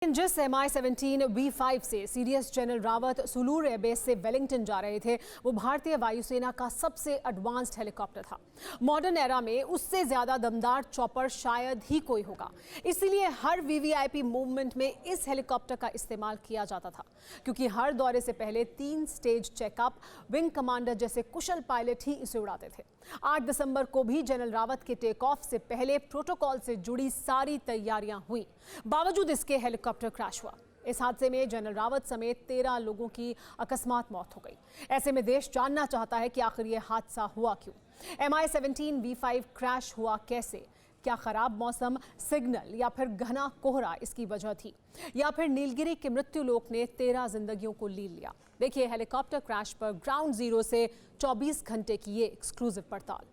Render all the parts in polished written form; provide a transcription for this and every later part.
जिस MI-17 V5 से CDS general Rawat Sulur airbase से वेलिंगटन जा रहे थे, वो भारतीय वायुसेना का सबसे एडवांस्ड हेलीकॉप्टर था। मॉडर्न एरा में उससे ज्यादा दमदार चॉपर शायद ही कोई होगा। इसीलिए हर वीवीआईपी मूवमेंट में इस हेलीकॉप्टर का इस्तेमाल किया जाता था, क्योंकि हर दौरे से पहले 3 स्टेज चेकअप विंग कमांडर जैसे कुशल पायलट ही इसे उड़ाते थे। 8 दिसंबर को भी जनरल रावत के टेक ऑफ से पहले प्रोटोकॉल से जुड़ी सारी तैयारियां हुई। बावजूद इसके हेलीकॉप्टर क्रैश हुआ। इस हादसे में जनरल रावत समेत 13 लोगों की अकस्मात मौत हो गई। ऐसे में देश जानना चाहता है कि आखिर यह हादसा हुआ क्यों। MI-17 V5 क्रैश हुआ कैसे? क्या खराब मौसम, सिग्नल या फिर घना कोहरा इसकी वजह थी, या फिर नीलगिरी के मृत्यु लोक ने 13 जिंदगियों को लील लिया? देखिए हेलीकॉप्टर क्रैश पर ग्राउंड जीरो से 24 घंटे की ये एक्सक्लूसिव पड़ताल।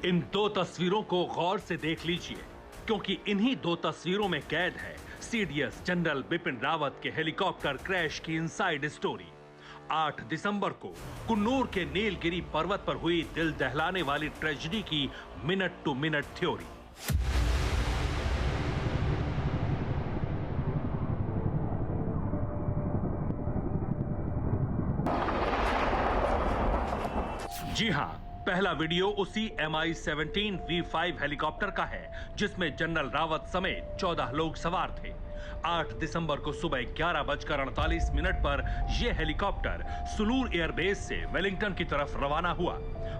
इन 2 तस्वीरों को गौर से देख लीजिए, क्योंकि इन्हीं 2 तस्वीरों में कैद है सीडीएस जनरल बिपिन रावत के हेलीकॉप्टर क्रैश की इनसाइड स्टोरी। 8 दिसंबर को कुन्नूर के नीलगिरी पर्वत पर हुई दिल दहलाने वाली ट्रेजेडी की मिनट टू मिनट थ्योरी। जी हां, पहला वीडियो उसी MI-17 V5 हेलीकॉप्टर का है, जिसमें जनरल रावत समेत 14 लोग सवार थे। 8 दिसंबर को सुबह 11:48 पर यह हेलीकॉप्टर सुलूर एयरबेस से वेलिंगटन की तरफ रवाना हुआ,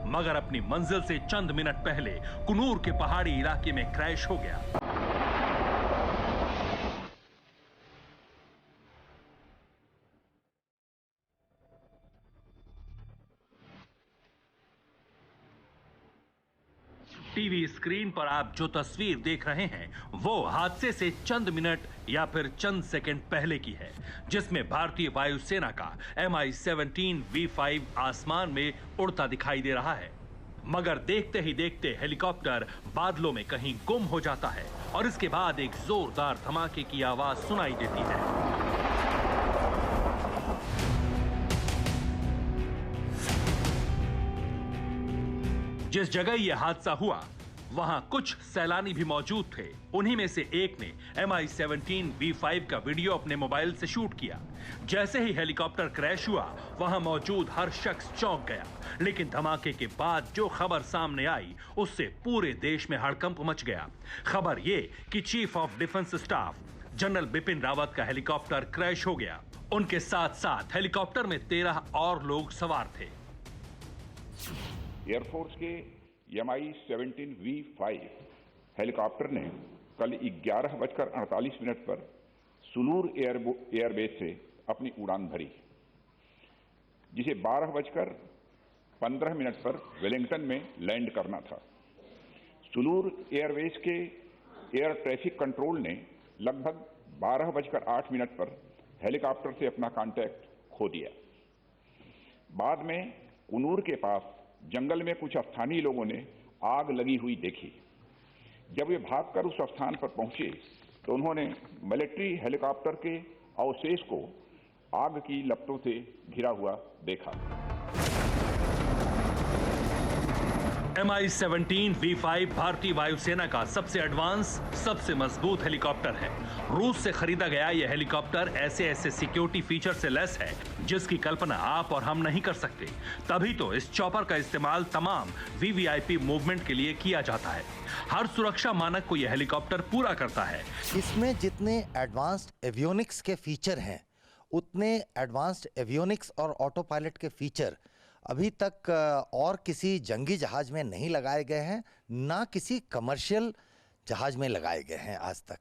मगर अपनी मंजिल से चंद मिनट पहले कुन्नूर के पहाड़ी इलाके में क्रैश हो गया। टीवी स्क्रीन पर आप जो तस्वीर देख रहे हैं, वो हादसे से चंद मिनट या फिर चंद सेकंड पहले की है, जिसमें भारतीय वायुसेना का MI-17 V5 आसमान में उड़ता दिखाई दे रहा है। मगर देखते ही देखते हेलीकॉप्टर बादलों में कहीं गुम हो जाता है और इसके बाद एक जोरदार धमाके की आवाज सुनाई देती है। जिस जगह यह हादसा हुआ, वहां कुछ सैलानी भी मौजूद थे। उन्हीं में से एक ने MI-17 V5 का वीडियो अपने मोबाइल से शूट किया। जैसे ही हेलीकॉप्टर क्रैश हुआ, वहां मौजूद हर शख्स चौंक गया। लेकिन धमाके के बाद जो खबर सामने आई, उससे पूरे देश में हड़कंप मच गया। खबर यह कि chief of defence staff general Bipin Rawat का हेलीकॉप्टर क्रैश हो गया। उनके साथ साथ हेलीकॉप्टर में 13 और लोग सवार थे। एयरफोर्स के MI-17 V5 हेलीकॉप्टर ने कल 11:48 पर सुलूर एयरबेस से अपनी उड़ान भरी, जिसे 12:15 पर वेलिंगटन में लैंड करना था। सुलूर एयरबेस के एयर ट्रैफिक कंट्रोल ने लगभग 12:08 पर हेलीकॉप्टर से अपना कांटेक्ट खो दिया। बाद में कुन्नूर के पास जंगल में कुछ स्थानीय लोगों ने आग लगी हुई देखी। जब वे भागकर उस स्थान पर पहुंचे, तो उन्होंने मिलिट्री हेलीकॉप्टर के अवशेष को आग की लपटों से घिरा हुआ देखा। MI-17 V5 भारतीय वायुसेना का सबसे एडवांस, सबसे मजबूत हेलीकॉप्टर है। रूस से खरीदा गया यह हेलीकॉप्टर ऐसे सिक्योरिटी फीचर से लैस है, जिसकी कल्पना आप और हम नहीं कर सकते। तभी तो इस चॉपर का इस्तेमाल तमाम VVIP मूवमेंट के लिए किया जाता है। हर सुरक्षा मानक को यह हेलीकॉप्टर पूरा करता है। इसमें जितने एडवांस्ड एवियोनिक्स के फीचर हैं, उतने एडवांस्ड एवियोनिक्स और ऑटो पायलट के फीचर अभी तक और किसी जंगी जहाज में नहीं लगाए गए हैं, ना किसी कमर्शियल जहाज में लगाए गए हैं आज तक।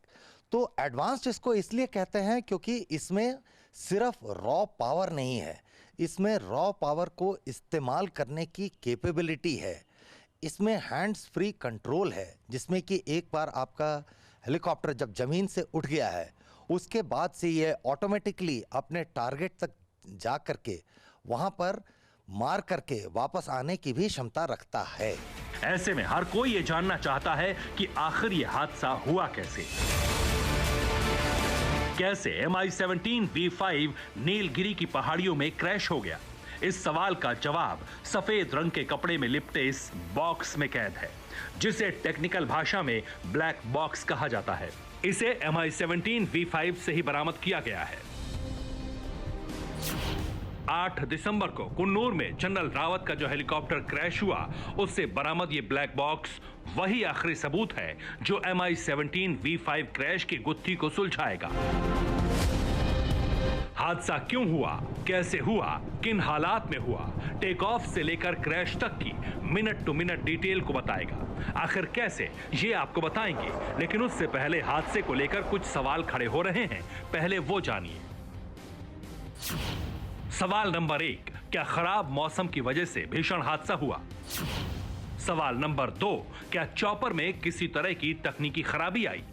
तो एडवांस्ड इसको इसलिए कहते हैं क्योंकि इसमें सिर्फ रॉ पावर नहीं है, इसमें रॉ पावर को इस्तेमाल करने की कैपेबिलिटी है। इसमें हैंड्स फ्री कंट्रोल है, जिसमें कि एक बार आपका हेलीकॉप्टर जब ज़मीन से उठ गया है, उसके बाद से ये ऑटोमेटिकली अपने टारगेट तक जा करके वहाँ पर मार करके वापस आने की भी क्षमता रखता है। ऐसे में हर कोई ये जानना चाहता है कि आखिर ये हादसा हुआ कैसे। कैसे MI-17 V5 नीलगिरी की पहाड़ियों में क्रैश हो गया? इस सवाल का जवाब सफेद रंग के कपड़े में लिपटे इस बॉक्स में कैद है, जिसे टेक्निकल भाषा में ब्लैक बॉक्स कहा जाता है। इसे MI-17 V5 से ही बरामद किया गया है। 8 दिसंबर को कुन्नूर में जनरल रावत का जो हेलीकॉप्टर क्रैश हुआ, उससे बरामद ये ब्लैक बॉक्स वही आखिरी सबूत है जो MI-17 V5 क्रैश की गुत्थी को सुलझाएगा। हादसा क्यों हुआ, कैसे हुआ, किन हालात में हुआ, टेक ऑफ से लेकर क्रैश तक की मिनट टू मिनट डिटेल को बताएगा। आखिर कैसे, ये आपको बताएंगे, लेकिन उससे पहले हादसे को लेकर कुछ सवाल खड़े हो रहे हैं। पहले वो जानिए। सवाल नंबर 1, क्या खराब मौसम की वजह से भीषण हादसा हुआ? सवाल नंबर 2, क्या चॉपर में किसी तरह की तकनीकी खराबी आई?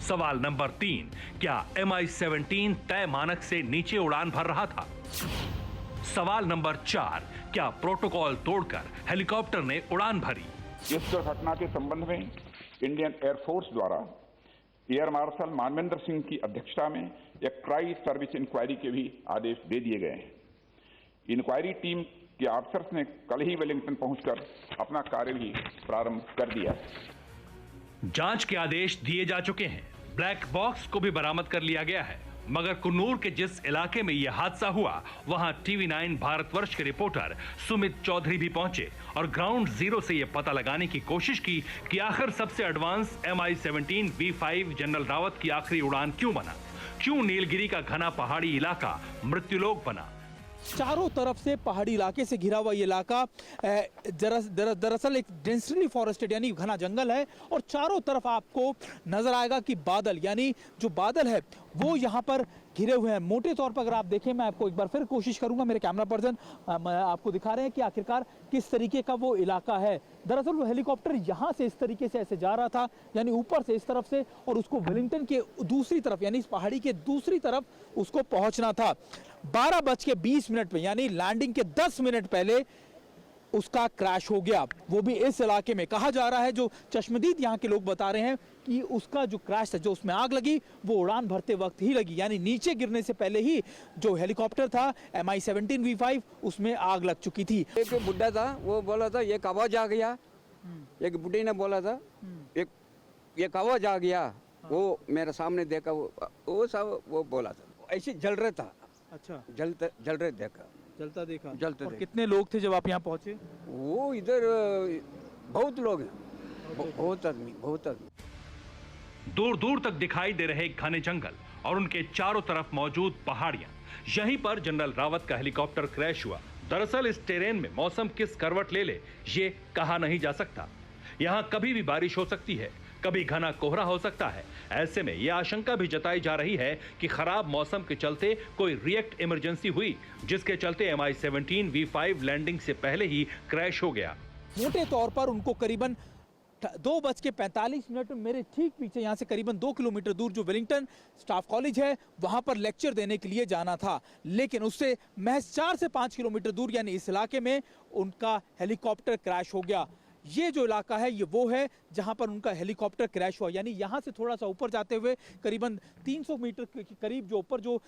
सवाल नंबर 3, क्या MI-17 तय मानक से नीचे उड़ान भर रहा था? सवाल नंबर 4, क्या प्रोटोकॉल तोड़कर हेलीकॉप्टर ने उड़ान भरी? इस दुर्घटना के संबंध में इंडियन एयरफोर्स द्वारा एयर मार्शल मानवेंद्र सिंह की अध्यक्षता में एक ट्राई सर्विस इंक्वायरी के भी आदेश दे दिए गए हैं। इंक्वायरी टीम के ऑफिसर्स ने कल ही वेलिंगटन पहुंचकर अपना कार्य भी प्रारंभ कर दिया। जांच के आदेश दिए जा चुके हैं, ब्लैक बॉक्स को भी बरामद कर लिया गया है, मगर कुन्नूर के जिस इलाके में यह हादसा हुआ, वहां TV9 भारतवर्ष के रिपोर्टर सुमित चौधरी भी पहुंचे और ग्राउंड जीरो से यह पता लगाने की कोशिश की कि आखिर सबसे advance MI-17 V5 general Rawat की आखिरी उड़ान क्यों बना, क्यों नीलगिरी का घना पहाड़ी इलाका मृत्युलोक बना। चारों तरफ से पहाड़ी इलाके से घिरा हुआ ये इलाका दरअसल एक डेंसली फॉरेस्टेड यानी घना जंगल है, और चारों तरफ आपको नजर आएगा कि बादल, यानी जो बादल है वो यहाँ पर घिरे हुए हैं। मोटे तौर पर अगर आप देखें, मैं आपको एक बार फिर कोशिश करूंगा, मेरे कैमरा पर्सन आपको दिखा रहे हैं कि आखिरकार किस तरीके का वो इलाका है। दरअसल वो हेलीकॉप्टर यहाँ से इस तरीके से ऐसे जा रहा था, यानी ऊपर से इस तरफ से, और उसको वेलिंगटन के दूसरी तरफ यानी इस पहाड़ी के दूसरी तरफ उसको पहुंचना था। 12:20 में यानी लैंडिंग के 10 मिनट पहले उसका क्रैश हो गया, वो भी इस इलाके में। कहा जा रहा है, जो चश्मदीद यहाँ के लोग बता रहे हैं कि उसका जो क्रैश था, जो उसमें आग लगी, वो उड़ान भरते वक्त ही लगी, यानी नीचे गिरने से पहले ही जो हेलीकॉप्टर था MI-17 V5 उसमें आग लग चुकी थी। एक बुढ़ा था, वो बोला था एक आवाज आ गया, एक बुढ़े ने बोला था एक आवाज आ गया, वो मेरे सामने देखा, वो सब वो बोला था, ऐसे जल रहा था। अच्छा, जल रहे देखा, जलता देखा। जलते और कितने लोग थे जब आप यहाँ पहुंचे? वो इधर बहुत लोग हैं, बहुत आदमी। दूर दूर तक दिखाई दे रहे घने जंगल और उनके चारों तरफ मौजूद पहाड़ियां, यहीं पर जनरल रावत का हेलीकॉप्टर क्रैश हुआ। दरअसल इस टेरेन में मौसम किस करवट ले ये कहा नहीं जा सकता। यहां कभी भी बारिश हो सकती है, कभी घना कोहरा हो सकता है। ऐसे में यह आशंका भी जताई जा रही है कि खराब मौसम के चलते कोई रिएक्ट इमरजेंसी हुई, जिसके चलते MI-17 V5 लैंडिंग से पहले ही क्रैश हो गया। मोटे तौर पर उनको करीबन 2:45 मेरे ठीक पीछे यहाँ से करीबन 2 किलोमीटर दूर जो वेलिंगटन स्टाफ कॉलेज है, वहां पर लेक्चर देने के लिए जाना था, लेकिन उससे महज 4 से 5 किलोमीटर दूर यानी इस इलाके में उनका हेलीकॉप्टर क्रैश हो गया। ये जो इलाका है ये वो है जहां पर उनका हेलीकॉप्टर क्रैश हुआ, यानी यहां से थोड़ा सा ऊपर जाते हुए करीबन 300 मीटर के करीब जो ऊपर जो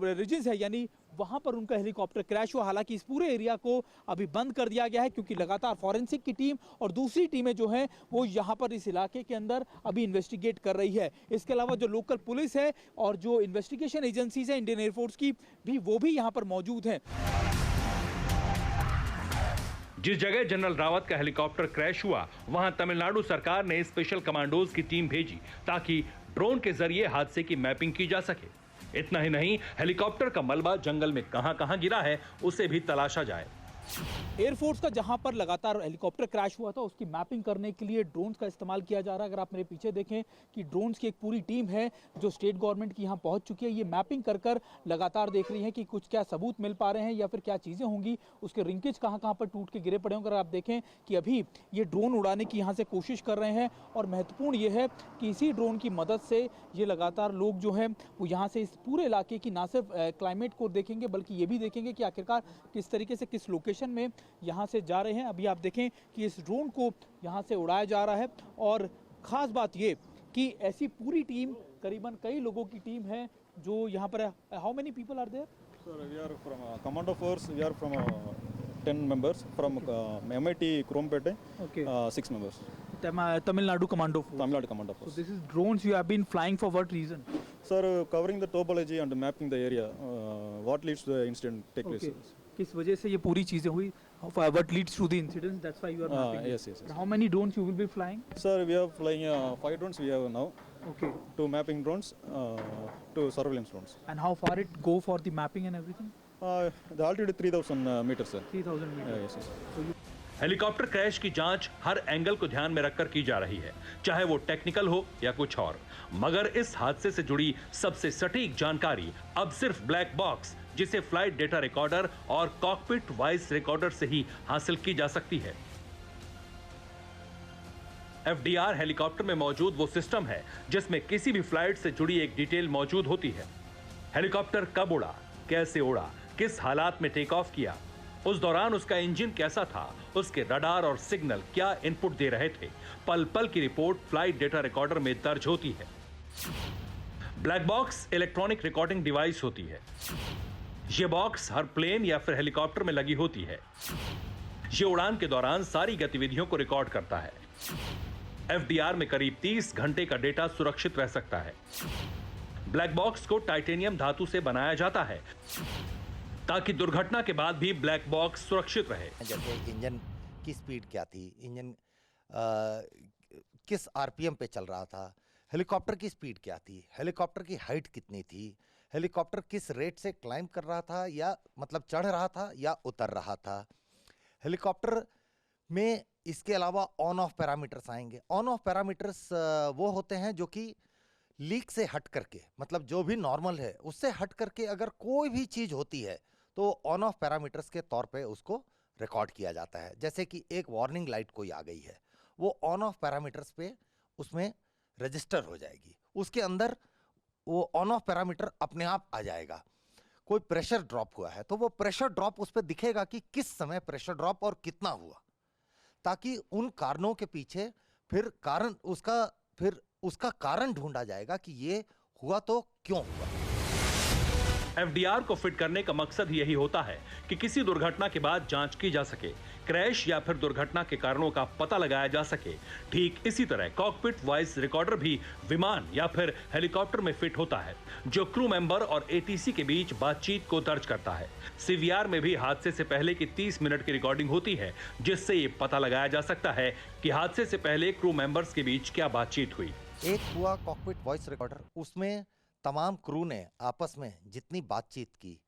रिजेस है, यानी वहां पर उनका हेलीकॉप्टर क्रैश हुआ। हालांकि इस पूरे एरिया को अभी बंद कर दिया गया है, क्योंकि लगातार फॉरेंसिक की टीम और दूसरी टीमें जो हैं वो यहाँ पर इस इलाके के अंदर अभी इन्वेस्टिगेट कर रही है। इसके अलावा जो लोकल पुलिस है और जो इन्वेस्टिगेशन एजेंसीज है इंडियन एयरफोर्स की भी, वो भी यहाँ पर मौजूद हैं। जिस जगह जनरल रावत का हेलीकॉप्टर क्रैश हुआ, वहां तमिलनाडु सरकार ने स्पेशल कमांडोज की टीम भेजी ताकि ड्रोन के जरिए हादसे की मैपिंग की जा सके। इतना ही नहीं, हेलीकॉप्टर का मलबा जंगल में कहां-कहां गिरा है उसे भी तलाशा जाए। एयरफोर्स का जहां पर लगातार हेलीकॉप्टर क्रैश हुआ था उसकी मैपिंग करने के लिए ड्रोन्स का इस्तेमाल किया जा रहा है। अगर आप मेरे पीछे देखें कि ड्रोन्स की एक पूरी टीम है जो स्टेट गवर्नमेंट की यहाँ पहुंच चुकी है। ये मैपिंग कर कर लगातार देख रही है कि कुछ क्या सबूत मिल पा रहे हैं या फिर क्या चीज़ें होंगी, उसके रिंकेज कहाँ पर टूट के गिरे पड़े होंगे। अगर आप देखें कि अभी ये ड्रोन उड़ाने की यहाँ से कोशिश कर रहे हैं और महत्वपूर्ण ये है कि इसी ड्रोन की मदद से ये लगातार लोग जो है वो यहाँ से इस पूरे इलाके की ना सिर्फ क्लाइमेट को देखेंगे बल्कि ये भी देखेंगे कि आखिरकार किस तरीके से किस लोकेशन में यहाँ से जा रहे हैं। अभी आप देखें कि इस ड्रोन को यहाँ से उड़ाया जा रहा है और ख़ास बात ये कि ऐसी पूरी टीम करीबन कई लोगों की टीम है जो यहाँ पर है। How many people are there? Sir, we are from Commando Force. We are from 10 members from MIT Krompete. Okay. 6 members. Tamil Nadu Commando Force. Tamil Nadu Commando So Force. this is drones you have been flying for what reason? Sir, covering the topology and mapping the area. What leads to the incident take place? Okay. किस वजह से ये पूरी चीजें हुई? What leads to the incident? That's why you are mapping. Yes. How many drones you will be flying? Sir, we are flying 5 drones. We have now Okay. 2 mapping drones, 2 surveillance drones. And how far it go for the mapping and everything? The altitude 3,000 meters, sir. 3,000 meters. Yes. Helicopter crash की जांच हर angle को ध्यान में रखकर की जा रही है, चाहे वो टेक्निकल हो या कुछ और। मगर इस हादसे से जुड़ी सबसे सटीक जानकारी अब सिर्फ ब्लैक बॉक्स, जिसे फ्लाइट डेटा रिकॉर्डर और कॉकपिट वॉइस रिकॉर्डर से ही हासिल की जा सकती है। एफडीआर हेलीकॉप्टर में मौजूद वो सिस्टम है जिसमें किसी भी फ्लाइट से जुड़ी एक डिटेल मौजूद होती है। हेलीकॉप्टर कब उड़ा, कैसे उड़ा, किस हालात में टेक ऑफ किया, उस दौरान उसका इंजन कैसा था, उसके रडार और सिग्नल क्या इनपुट दे रहे थे, पल पल की रिपोर्ट फ्लाइट डेटा रिकॉर्डर में दर्ज होती है। Black box electronic recording device होती है। यह बॉक्स हर प्लेन या फिर हेलीकॉप्टर में लगी होती है। यह उड़ान के दौरान सारी गतिविधियों को रिकॉर्ड करता है। एफडीआर में करीब 30 घंटे का डेटा सुरक्षित रह सकता है। ब्लैक बॉक्स को टाइटेनियम धातु से बनाया जाता है ताकि दुर्घटना के बाद भी ब्लैक बॉक्स सुरक्षित रहे। जैसे इंजन की स्पीड क्या थी, इंजन किस आरपीएम पे चल रहा था, हेलीकॉप्टर की स्पीड क्या थी, हेलीकॉप्टर की हाइट कितनी थी, हेलीकॉप्टर किस रेट से क्लाइंब कर रहा था या मतलब चढ़ रहा था या उतर रहा था। हेलीकॉप्टर में इसके अलावा ऑन ऑफ पैरामीटर्स आएंगे। ऑन ऑफ पैरामीटर्स वो होते हैं जो कि लीक से हट करके, मतलब जो भी नॉर्मल है उससे हट करके अगर कोई भी चीज़ होती है तो ऑन ऑफ पैरामीटर्स के तौर पे उसको रिकॉर्ड किया जाता है। जैसे कि एक वार्निंग लाइट कोई आ गई है, वो ऑन ऑफ पैरामीटर्स पे उसमें रजिस्टर हो जाएगी, उसके अंदर वो ऑन ऑफ पैरामीटर अपने आप आ जाएगा। कोई प्रेशर ड्रॉप हुआ है तो वो प्रेशर ड्रॉप उस पर दिखेगा कि किस समय प्रेशर ड्रॉप और कितना हुआ, ताकि उन कारणों के पीछे फिर उसका कारण ढूंढा जाएगा कि ये हुआ तो क्यों हुआ। एफडीआर को फिट करने का मकसद यही होता है कि किसी दुर्घटना के बाद जांच की जा सके, क्रैश या फिर दुर्घटना के कारणों का पता लगाया जा सके। ठीक इसी तरह कॉकपिट वॉइस रिकॉर्डर भी विमान या फिर हेलीकॉप्टर में फिट होता है, जो क्रू मेंबर और एटीसी के बीच बातचीत को दर्ज करता है। सीवीआर में भी हादसे से पहले की 30 मिनट की रिकॉर्डिंग होती है, जिससे ये पता लगाया जा सकता है कि हादसे से पहले क्रू मेंबर्स के बीच क्या बातचीत हुई। एक हुआ कॉकपिट वॉइस रिकॉर्डर, उसमें तमाम क्रू ने आपस में जितनी बातचीत की,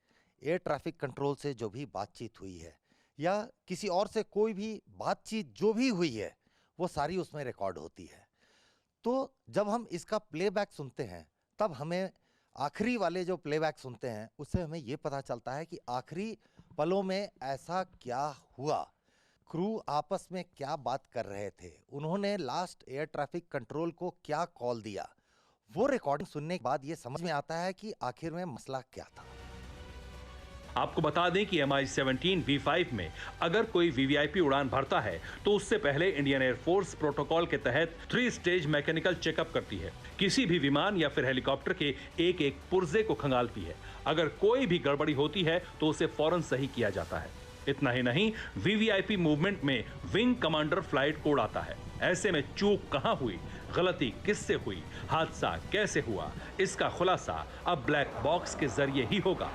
एयर ट्रैफिक कंट्रोल से जो भी बातचीत हुई है या किसी और से कोई भी बातचीत जो भी हुई है, वो सारी उसमें रिकॉर्ड होती है। तो जब हम इसका प्लेबैक सुनते हैं तब हमें आखिरी वाले जो प्लेबैक सुनते हैं उससे हमें ये पता चलता है कि आखिरी पलों में ऐसा क्या हुआ, क्रू आपस में क्या बात कर रहे थे, उन्होंने लास्ट एयर ट्रैफिक कंट्रोल को क्या कॉल दिया। वो रिकॉर्डिंग सुनने के बाद ये समझ में आता है कि आखिर में मसला क्या था। आपको बता दें कि MI-17 V5 में अगर कोई वीवीआईपी उड़ान भरता है तो उससे पहले इंडियन एयरफोर्स प्रोटोकॉल के तहत 3 स्टेज मैकेनिकल चेकअप करती है। किसी भी विमान या फिर हेलीकॉप्टर के एक एक पुर्जे को खंगालती है। अगर कोई भी गड़बड़ी होती है तो उसे फौरन सही किया जाता है। इतना ही नहीं, वीवीआईपी मूवमेंट में विंग कमांडर फ्लाइट को उड़ाता है। ऐसे में चूक कहां हुई, गलती किससे हुई, हादसा कैसे हुआ, इसका खुलासा अब ब्लैक बॉक्स के जरिए ही होगा।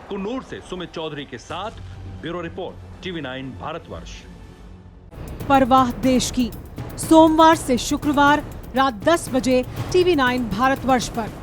कुन्नूर से सुमित चौधरी के साथ ब्यूरो रिपोर्ट, TV9 भारतवर्ष। परवाह देश की, सोमवार से शुक्रवार रात 10 बजे TV9 भारतवर्ष पर।